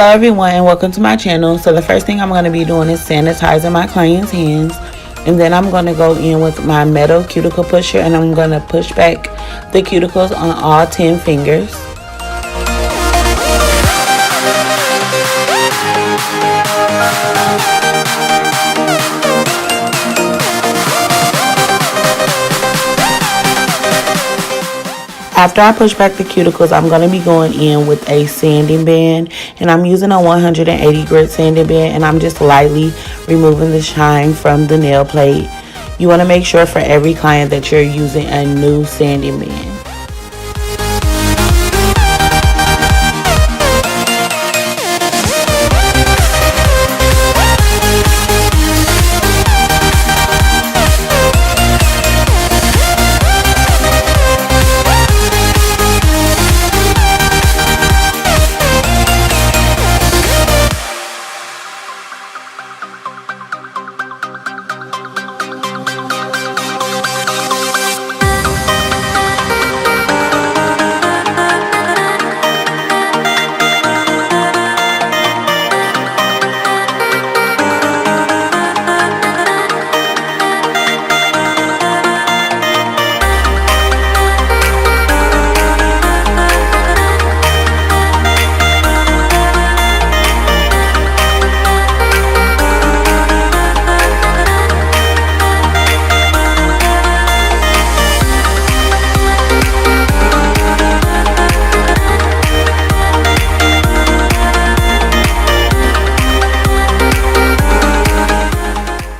Hello everyone and welcome to my channel. So the first thing I'm going to be doing is sanitizing my client's hands, and then I'm going to go in with my metal cuticle pusher and I'm going to push back the cuticles on all 10 fingers. After I push back the cuticles, I'm going to be going in with a sanding band, and I'm using a 180 grit sanding band, and I'm just lightly removing the shine from the nail plate. You want to make sure for every client that you're using a new sanding band.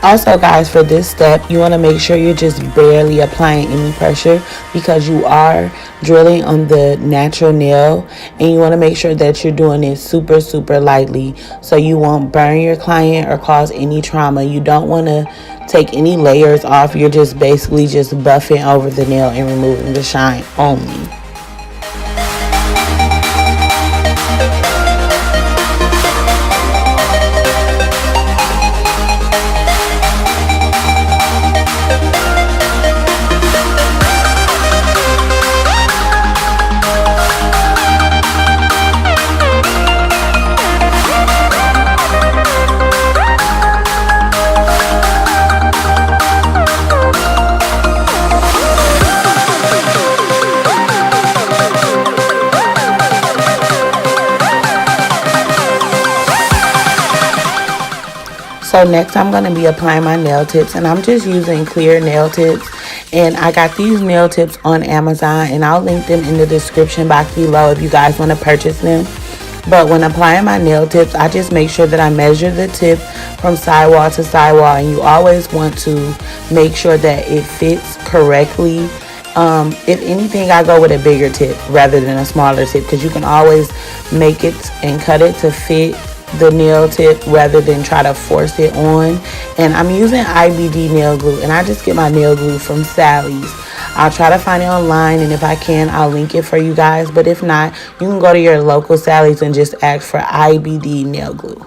Also guys, for this step, you want to make sure you're just barely applying any pressure because you are drilling on the natural nail, and you want to make sure that you're doing it super lightly so you won't burn your client or cause any trauma. You don't want to take any layers off. You're just basically just buffing over the nail and removing the shine only. So next I'm going to be applying my nail tips, and I'm just using clear nail tips, and I got these nail tips on Amazon, and I'll link them in the description box below if you guys want to purchase them. But when applying my nail tips, I just make sure that I measure the tip from sidewall to sidewall, and you always want to make sure that it fits correctly. If anything, I go with a bigger tip rather than a smaller tip because you can always make it and cut it to fit the nail tip rather than try to force it on. And I'm using IBD nail glue, and I just get my nail glue from Sally's. I'll try to find it online, and if I can, I'll link it for you guys, but if not, you can go to your local Sally's and just ask for IBD nail glue.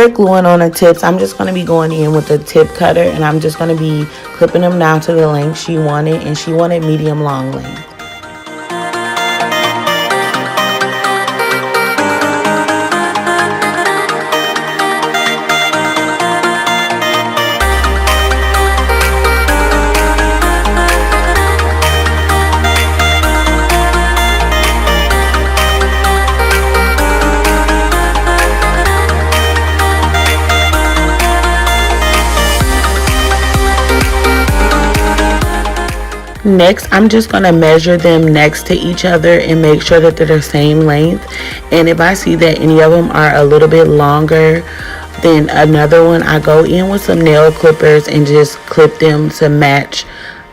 we're gluing on the tips, I'm just going to be going in with the tip cutter, and I'm just going to be clipping them down to the length she wanted, and she wanted medium long length. Next, I'm just going to measure them next to each other and make sure that they're the same length. And if I see that any of them are a little bit longer than another one, I go in with some nail clippers and just clip them to match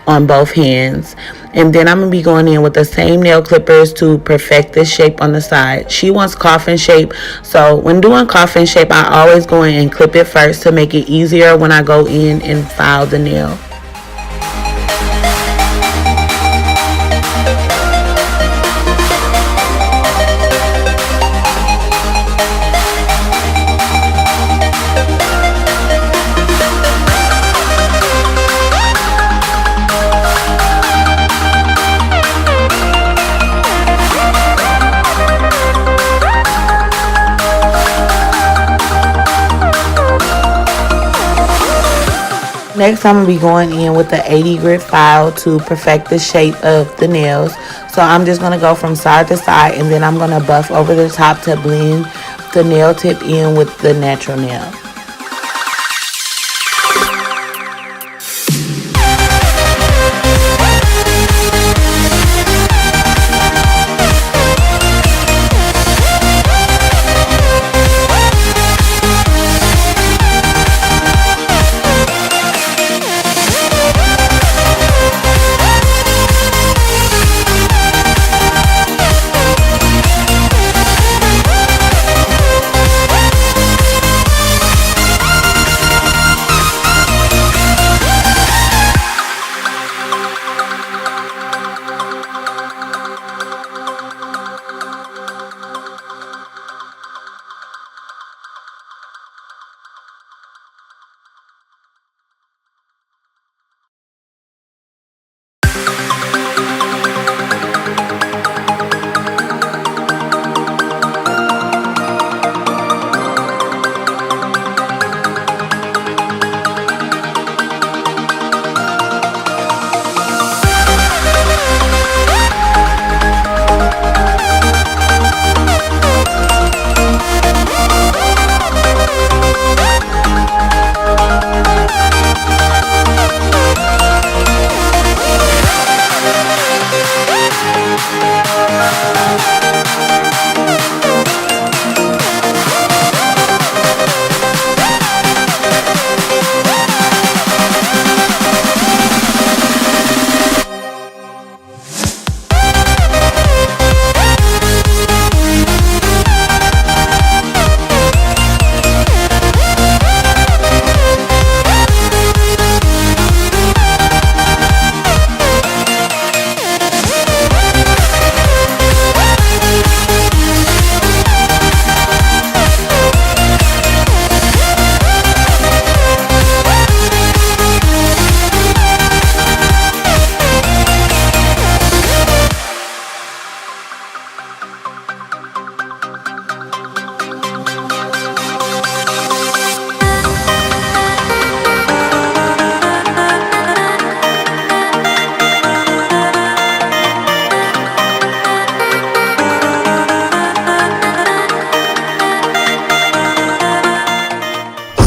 on both hands. And then I'm going to be going in with the same nail clippers to perfect this shape on the side. She wants coffin shape, so when doing coffin shape, I always go in and clip it first to make it easier when I go in and file the nail. Next, I'm going to be going in with the 80 grit file to perfect the shape of the nails. So I'm just going to go from side to side, and then I'm going to buff over the top to blend the nail tip in with the natural nail.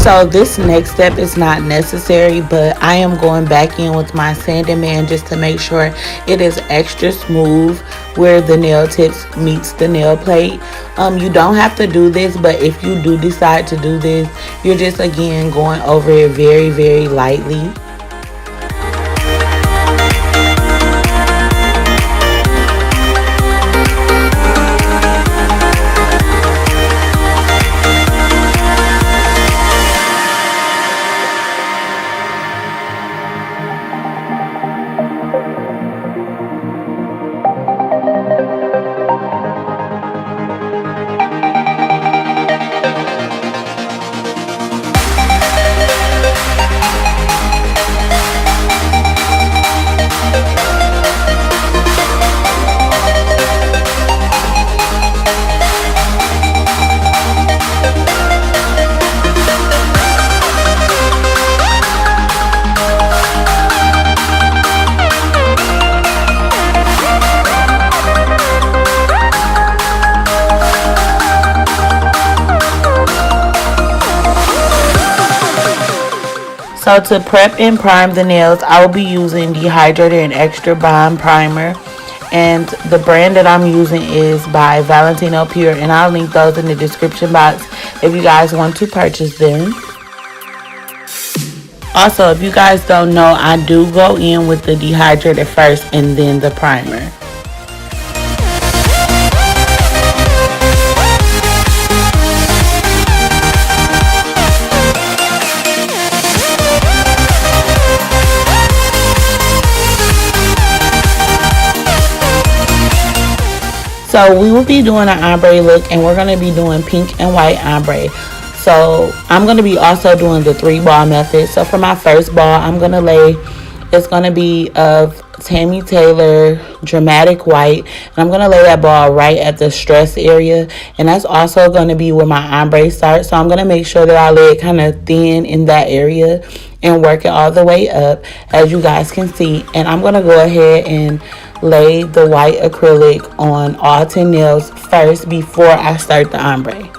So this next step is not necessary, but I am going back in with my sanding man just to make sure it is extra smooth where the nail tips meets the nail plate. You don't have to do this, but if you do decide to do this, you're just again going over it very, very lightly. So to prep and prime the nails, I will be using Dehydrator and Extra Bond Primer. And the brand that I'm using is by Valentino Pure, and I'll link those in the description box if you guys want to purchase them. Also, if you guys don't know, I do go in with the dehydrator first and then the primer. So we will be doing an ombre look, and we're going to be doing pink and white ombre. So I'm going to be also doing the 3-ball method. So for my first ball, I'm going to lay, it's going to be of Tammy Taylor Dramatic White. And I'm going to lay that ball right at the stress area. And that's also going to be where my ombre starts. So I'm going to make sure that I lay it kind of thin in that area and work it all the way up, as you guys can see. And I'm going to go ahead and lay the white acrylic on all 10 nails first before I start the ombre.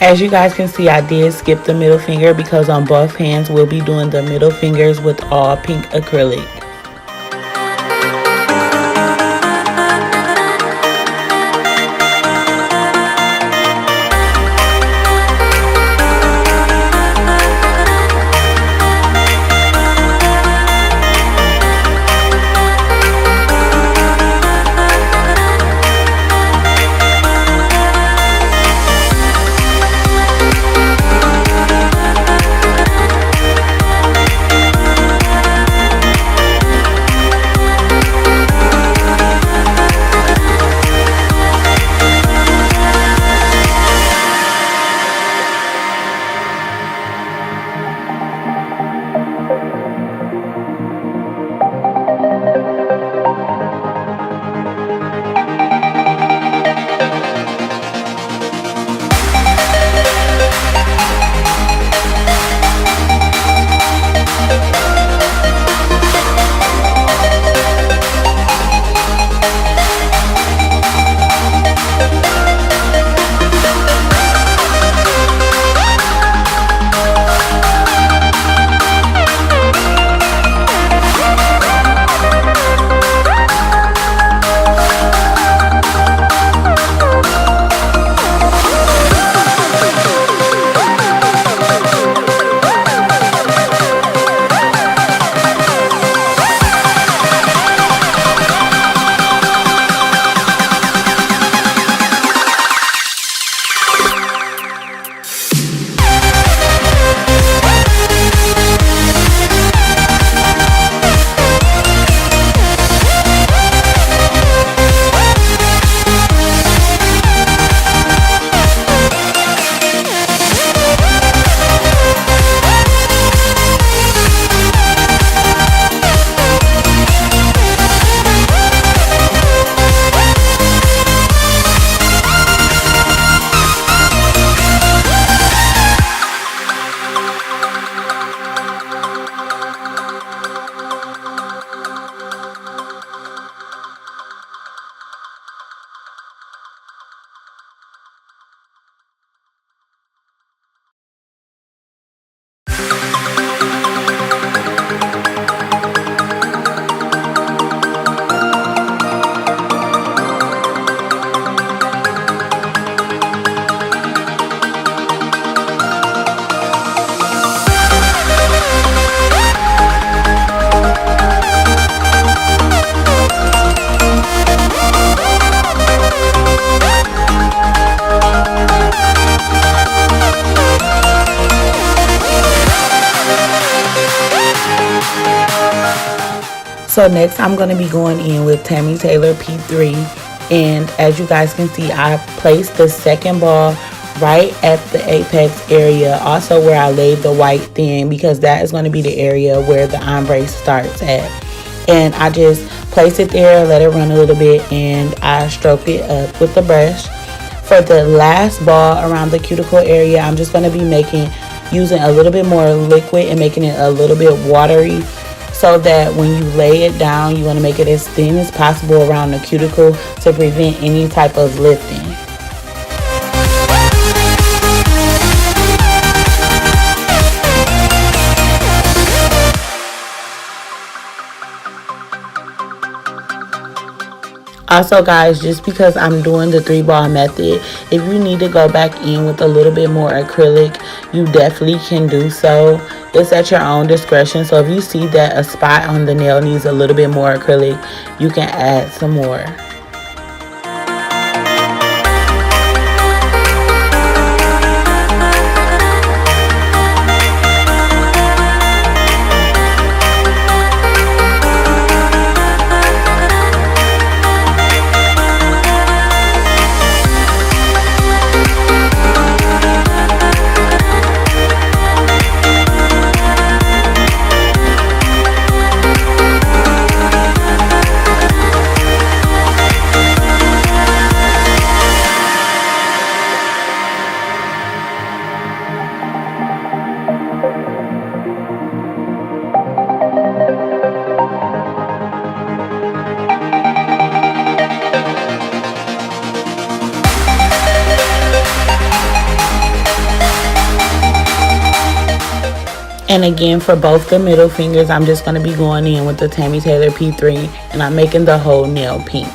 As you guys can see, I did skip the middle finger because on both hands we'll be doing the middle fingers with all pink acrylic. So next I'm going to be going in with Tammy Taylor P3, and as you guys can see, I placed the second ball right at the apex area, also where I laid the white thin, because that is going to be the area where the ombre starts at. And I just place it there, let it run a little bit, and I stroke it up with the brush. For the last ball around the cuticle area, I'm just going to be using a little bit more liquid and making it a little bit watery, so that when you lay it down, you want to make it as thin as possible around the cuticle to prevent any type of lifting. Also guys, just because I'm doing the 3-ball method, if you need to go back in with a little bit more acrylic, you definitely can do so. It's at your own discretion. So if you see that a spot on the nail needs a little bit more acrylic, you can add some more. And again, for both the middle fingers, I'm just going to be going in with the Tammy Taylor P3, and I'm making the whole nail pink.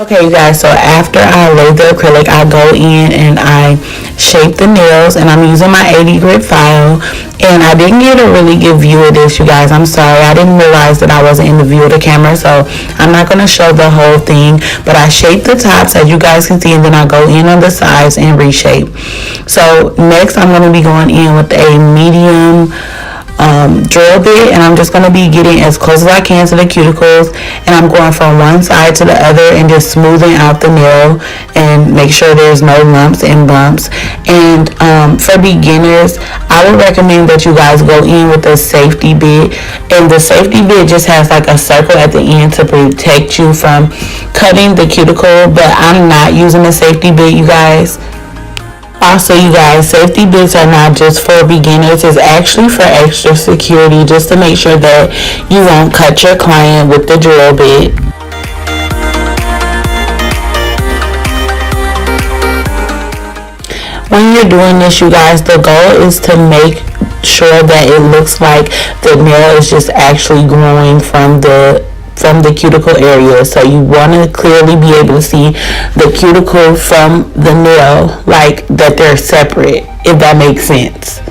Okay, you guys, so after I lay the acrylic, I go in and I shape the nails, and I'm using my 80 grit file. And I didn't get a really good view of this, you guys. I'm sorry. I didn't realize that I wasn't in the view of the camera, so I'm not going to show the whole thing. But I shape the tops, as you guys can see, and then I go in on the sides and reshape. So next, I'm going to be going in with a medium drill bit, and I'm just going to be getting as close as I can to the cuticles, and I'm going from one side to the other and just smoothing out the nail and make sure there's no lumps and bumps. And for beginners, I would recommend that you guys go in with a safety bit, and the safety bit just has like a circle at the end to protect you from cutting the cuticle, but I'm not using a safety bit, you guys. Also, you guys, safety bits are not just for beginners. It's actually for extra security, just to make sure that you won't cut your client with the drill bit. When you're doing this, you guys, the goal is to make sure that it looks like the nail is just actually growing from the cuticle area. So you want to clearly be able to see the cuticle from the nail, like that they're separate, if that makes sense.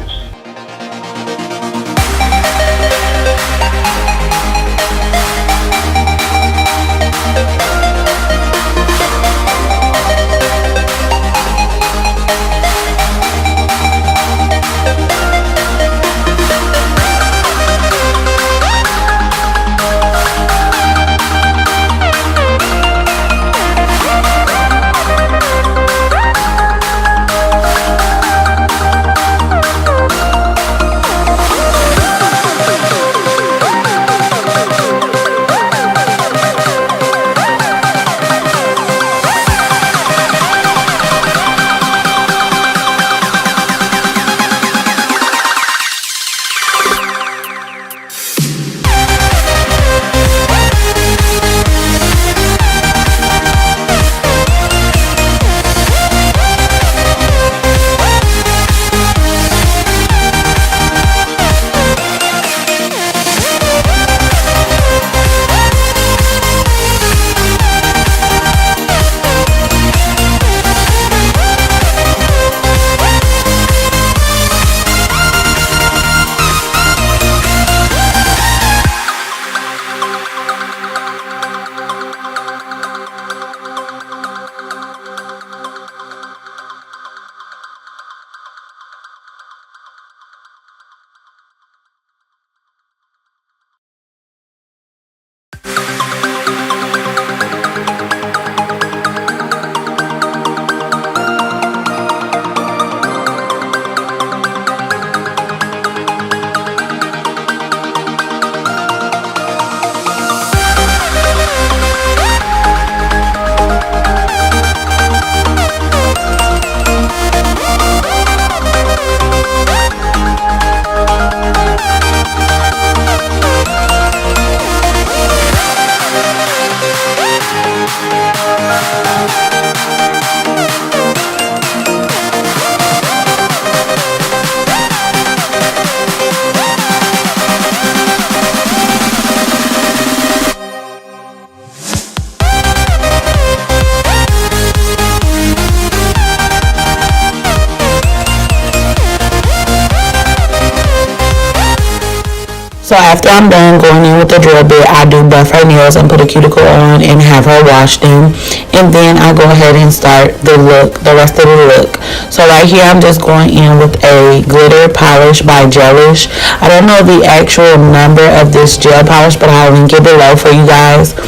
So after I'm done going in with the drill bit, I do buff her nails and put a cuticle on and have her wash them. And then I go ahead and start the rest of the look. So right here, I'm just going in with a glitter polish by Gelish. I don't know the actual number of this gel polish, but I'll link it below for you guys.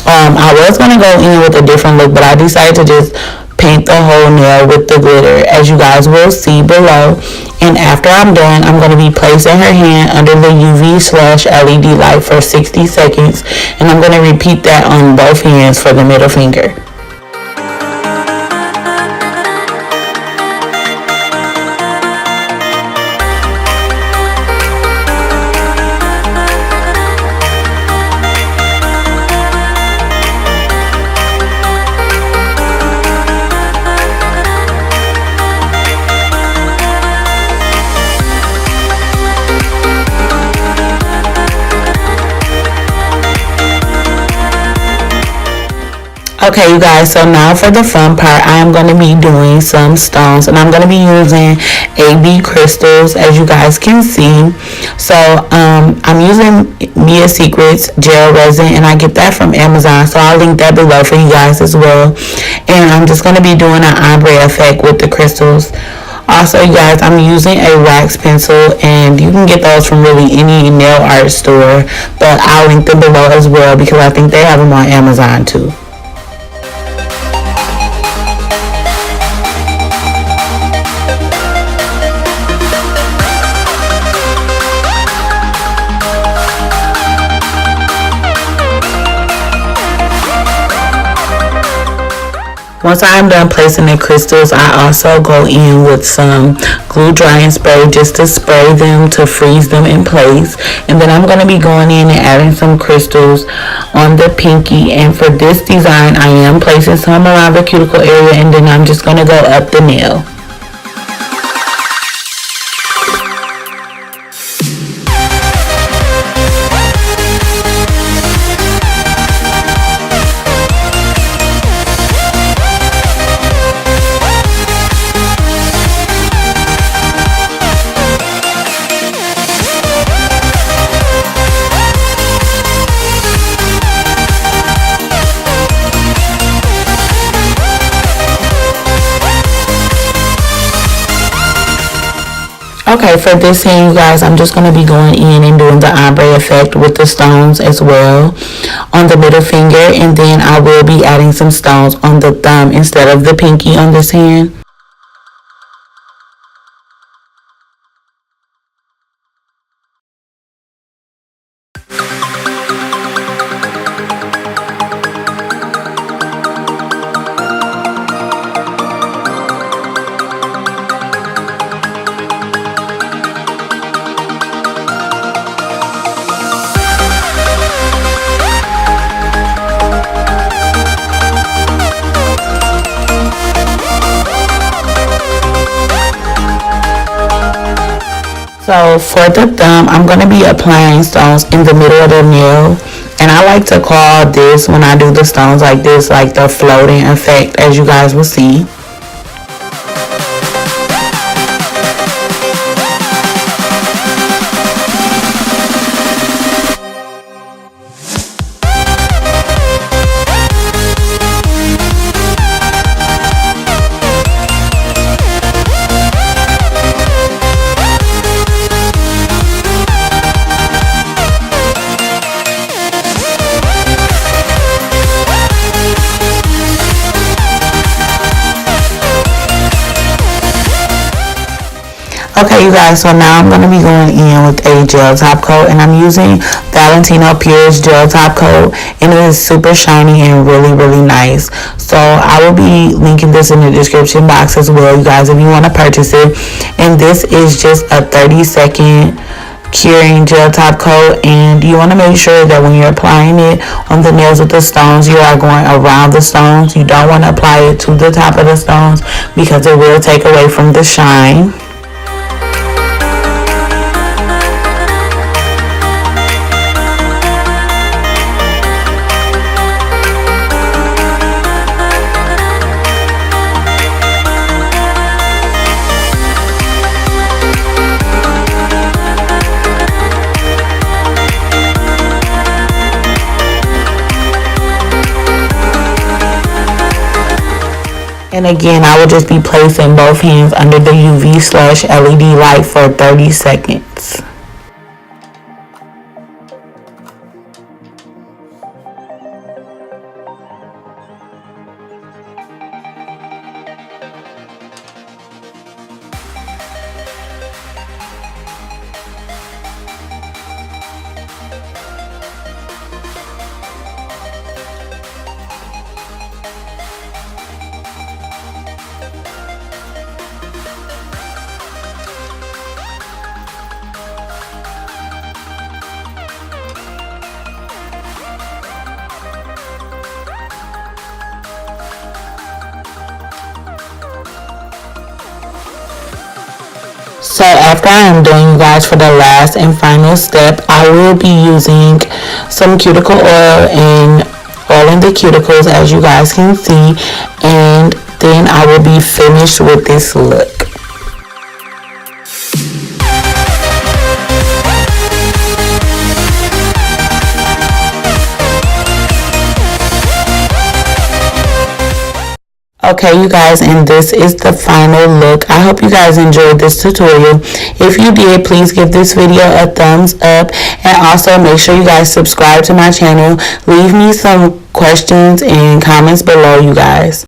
I was going to go in with a different look, but I decided to just paint the whole nail with the glitter, as you guys will see below. And after I'm done, I'm going to be placing her hand under the UV/LED light for 60 seconds, and I'm going to repeat that on both hands for the middle finger. Okay, you guys, so now for the fun part, I am going to be doing some stones, and I'm going to be using AB crystals, as you guys can see. So I'm using Mia Secrets gel resin, and I get that from Amazon, so I'll link that below for you guys as well. And I'm just going to be doing an ombre effect with the crystals. Also, you guys, I'm using a wax pencil, and you can get those from really any nail art store, but I'll link them below as well because I think they have them on Amazon too. Once I'm done placing the crystals, I also go in with some glue drying spray just to spray them to freeze them in place. And then I'm going to be going in and adding some crystals on the pinky. And for this design, I am placing some around the cuticle area, and then I'm just going to go up the nail. Okay, for this hand, you guys, I'm just going to be going in and doing the ombre effect with the stones as well on the middle finger, and then I will be adding some stones on the thumb instead of the pinky on this hand. So for the thumb, I'm going to be applying stones in the middle of the nail. And I like to call this, when I do the stones like this, like the floating effect, as you guys will see. Okay, you guys, so now I'm going to be going in with a gel top coat, and I'm using Valentino Pure's gel top coat, and it is super shiny and really nice. So I will be linking this in the description box as well, you guys, if you want to purchase it. And this is just a 30-second curing gel top coat, and you want to make sure that when you're applying it on the nails with the stones, you are going around the stones. You don't want to apply it to the top of the stones because it will take away from the shine. And again, I will just be placing both hands under the UV/LED light for 30 seconds. So after I am done, you guys, for the last and final step, I will be using some cuticle oil and and the cuticles, as you guys can see, and then I will be finished with this look. Okay, you guys, and this is the final look. I hope you guys enjoyed this tutorial. If you did, please give this video a thumbs up, and also make sure you guys subscribe to my channel. Leave me some questions and comments below, you guys.